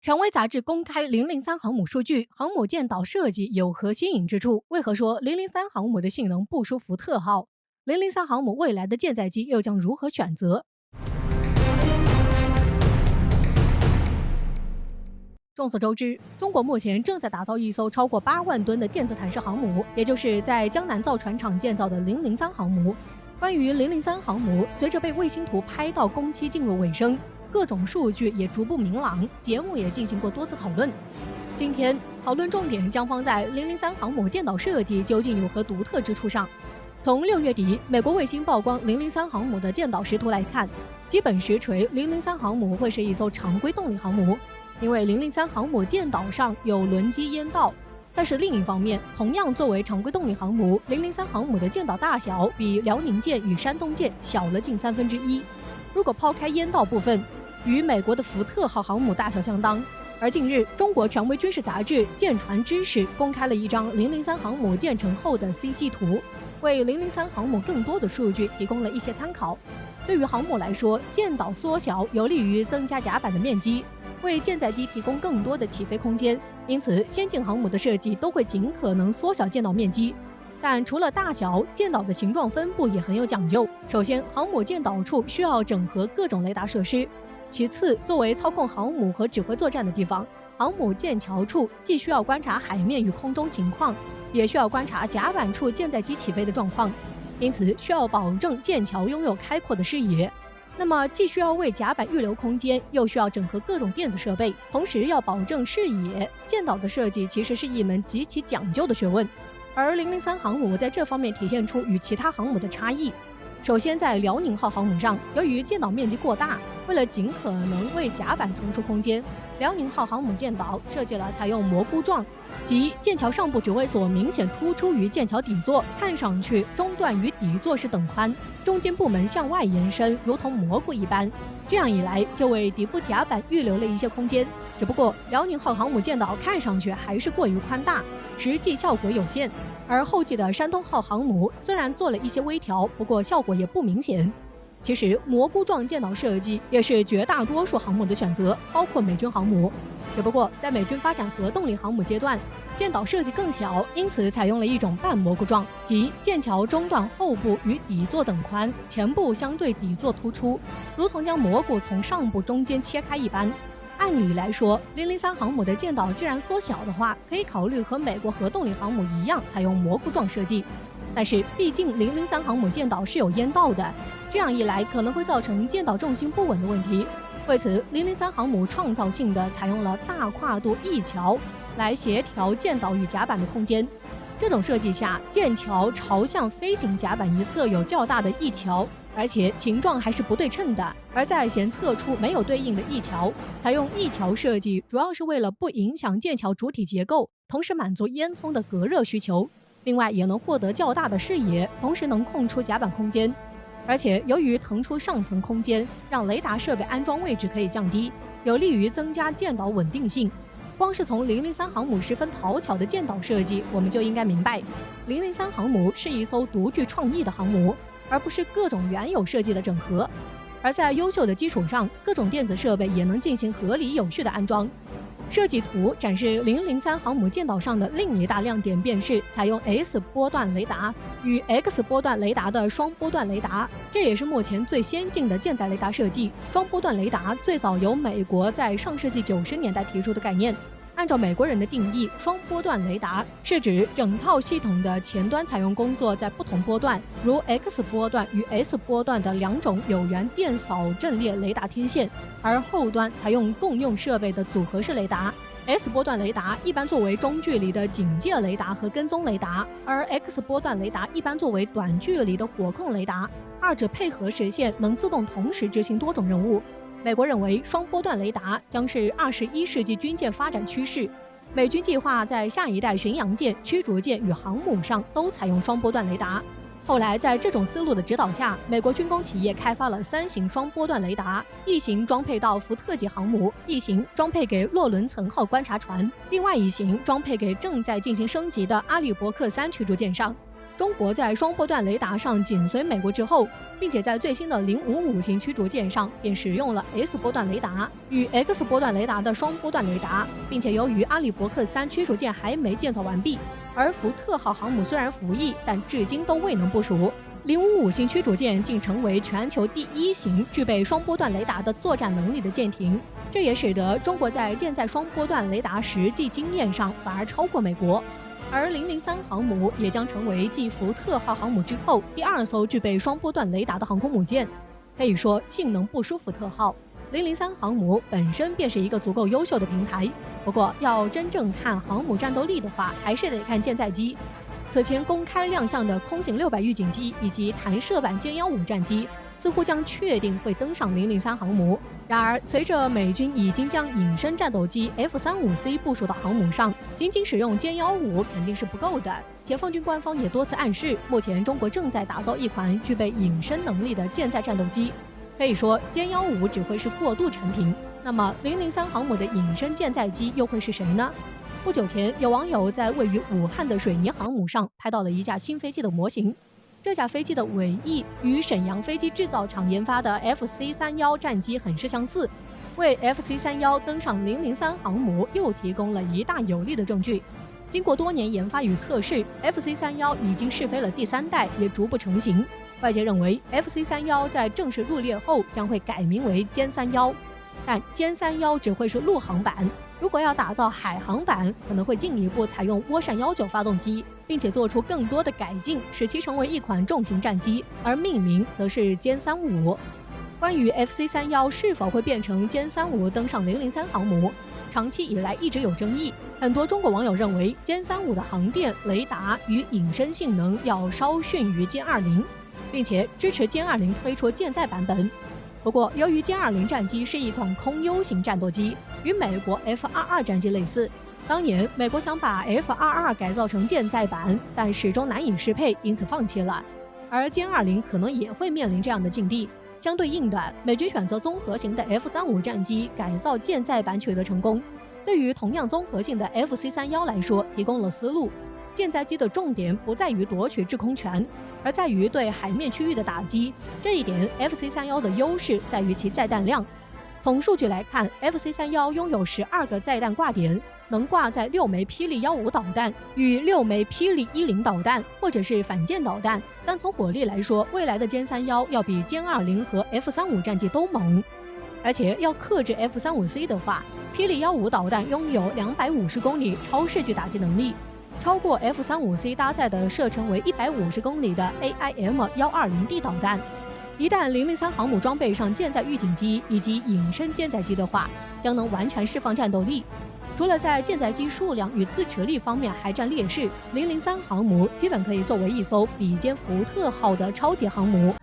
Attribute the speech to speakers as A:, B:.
A: 权威杂志公开003航母数据，航母舰岛设计有何新颖之处？为何说003航母的性能不输福特号？003航母未来的舰载机又将如何选择？众所周知，中国目前正在打造一艘超过8万吨的电子坦式航母，也就是在江南造船厂建造的003航母。关于003航母，随着被卫星图拍到工期进入尾声，各种数据也逐步明朗，节目也进行过多次讨论。今天讨论重点将放在003航母舰岛设计究竟有何独特之处上。从6月底美国卫星曝光003航母的舰岛实图来看，基本实锤003航母会是一艘常规动力航母，因为003航母舰岛上有轮机烟道。但是另一方面，同样作为常规动力航母，003航母的舰岛大小比辽宁舰与山东舰小了近1/3。如果抛开烟道部分，与美国的福特号航母大小相当。而近日，中国权威军事杂志《舰船知识》公开了一张003航母建成后的 CG 图，为003航母更多的数据提供了一些参考。对于航母来说，舰岛缩小有利于增加甲板的面积，为舰载机提供更多的起飞空间，因此先进航母的设计都会尽可能缩小舰岛面积。但除了大小，舰岛的形状分布也很有讲究。首先，航母舰岛处需要整合各种雷达设施。其次，作为操控航母和指挥作战的地方，航母舰桥处既需要观察海面与空中情况，也需要观察甲板处舰载机起飞的状况，因此需要保证舰桥拥有开阔的视野。那么既需要为甲板预留空间，又需要整合各种电子设备，同时要保证视野。舰岛的设计其实是一门极其讲究的学问，而003航母在这方面体现出与其他航母的差异。首先，在辽宁号航母上，由于舰岛面积过大，为了尽可能为甲板腾出空间，辽宁号航母舰岛设计了采用蘑菇状，即舰桥上部指挥所明显突出于舰桥底座，看上去中段与底座是等宽，中间部门向外延伸，如同蘑菇一般。这样一来，就为底部甲板预留了一些空间。只不过，辽宁号航母舰岛看上去还是过于宽大，实际效果有限。而后继的山东号航母虽然做了一些微调，不过效果也不明显。其实蘑菇状舰岛设计也是绝大多数航母的选择，包括美军航母。只不过在美军发展核动力航母阶段，舰岛设计更小，因此采用了一种半蘑菇状，即舰桥中段后部与底座等宽，前部相对底座突出，如同将蘑菇从上部中间切开一般。按理来说，003航母的舰岛既然缩小的话，可以考虑和美国核动力航母一样采用蘑菇状设计。但是毕竟003航母舰岛是有烟道的，这样一来可能会造成舰岛重心不稳的问题。为此，003航母创造性的采用了大跨度翼桥来协调舰岛与甲板的空间。这种设计下，舰桥朝向飞行甲板一侧有较大的翼桥，而且形状还是不对称的，而在舷侧处没有对应的翼桥。采用翼桥设计主要是为了不影响舰桥主体结构，同时满足烟囱的隔热需求，另外也能获得较大的视野，同时能空出甲板空间。而且由于腾出上层空间，让雷达设备安装位置可以降低，有利于增加舰岛稳定性。光是从003航母十分讨巧的舰岛设计，我们就应该明白，003航母是一艘独具创意的航母，而不是各种原有设计的整合。而在优秀的基础上，各种电子设备也能进行合理有序的安装。设计图展示003航母舰岛上的另一大亮点，便是采用 S 波段雷达与 X 波段雷达的双波段雷达，这也是目前最先进的舰载雷达设计。双波段雷达最早由美国在上世纪90年代提出的概念。按照美国人的定义，双波段雷达是指整套系统的前端采用工作在不同波段，如 X 波段与 S 波段的两种有源电扫阵列雷达天线，而后端采用共用设备的组合式雷达。S 波段雷达一般作为中距离的警戒雷达和跟踪雷达，而 X 波段雷达一般作为短距离的火控雷达，二者配合实现能自动同时执行多种任务。美国认为双波段雷达将是21世纪军舰发展趋势，美军计划在下一代巡洋舰、驱逐舰与航母上都采用双波段雷达。后来在这种思路的指导下，美国军工企业开发了3型双波段雷达，一型装配到福特级航母，一型装配给洛伦岑号观察船，另外一型装配给正在进行升级的阿利伯克3驱逐舰上。中国在双波段雷达上紧随美国之后，并且在最新的055型驱逐舰上便使用了 S 波段雷达与 X 波段雷达的双波段雷达，并且由于阿里伯克3驱逐舰还没建造完毕，而福特号航母虽然服役，但至今都未能部署。055型驱逐舰竟成为全球第1型具备双波段雷达的作战能力的舰艇，这也使得中国在舰载双波段雷达实际经验上反而超过美国。而003航母也将成为继福特号航母之后第2艘具备双波段雷达的航空母舰，可以说性能不输福特号。003航母本身便是一个足够优秀的平台，不过要真正看航母战斗力的话，还是得看舰载机。此前公开亮相的空警600预警机以及弹射版歼15战机，似乎将确定会登上003航母。然而，随着美军已经将隐身战斗机 F-35C 部署到航母上，仅仅使用歼15肯定是不够的。解放军官方也多次暗示，目前中国正在打造一款具备隐身能力的舰载战斗机。可以说，歼15只会是过渡产品。那么003航母的隐身舰载机又会是谁呢？不久前，有网友在位于武汉的水泥航母上拍到了一架新飞机的模型。这架飞机的尾翼与沈阳飞机制造厂研发的 FC-31战机很是相似，为 FC-31登上003航母又提供了一大有力的证据。经过多年研发与测试 ，FC-31已经试飞了第3代，也逐步成型。外界认为 FC-31在正式入列后将会改名为歼31，但歼31只会是陆航版。如果要打造海航版，可能会进一步采用涡扇19发动机，并且做出更多的改进，使其成为一款重型战机，而命名则是歼35。关于 FC-31是否会变成歼35登上003航母，长期以来一直有争议。很多中国网友认为，歼35的航电、雷达与隐身性能要稍逊于歼20，并且支持歼20推出舰载版本。不过，由于歼20战机是一款空 U 型战斗机，与美国 F-22战机类似。当年美国想把 F-22改造成舰载版，但始终难以适配，因此放弃了。而歼20可能也会面临这样的境地。相对应的，美军选择综合型的 F-35战机改造舰载版取得成功，对于同样综合性的 FC-31来说提供了思路。舰载机的重点不在于夺取制空权，而在于对海面区域的打击。这一点 FC-31的优势在于其载弹量。从数据来看 ，FC-31拥有12个载弹挂点，能挂载6枚霹雳15导弹与6枚霹雳10导弹，或者是反舰导弹。单从火力来说，未来的歼31要比歼20和 F-35战机都猛。而且要克制 F-35C 的话，霹雳15导弹拥有250公里超视距打击能力，超过 F-35C 搭载的射程为150公里的 AIM-120D 导弹。一旦003航母装备上舰载预警机以及隐身舰载机的话，将能完全释放战斗力。除了在舰载机数量与自持力方面还占劣势，003航母基本可以作为一艘比肩福特号的超级航母。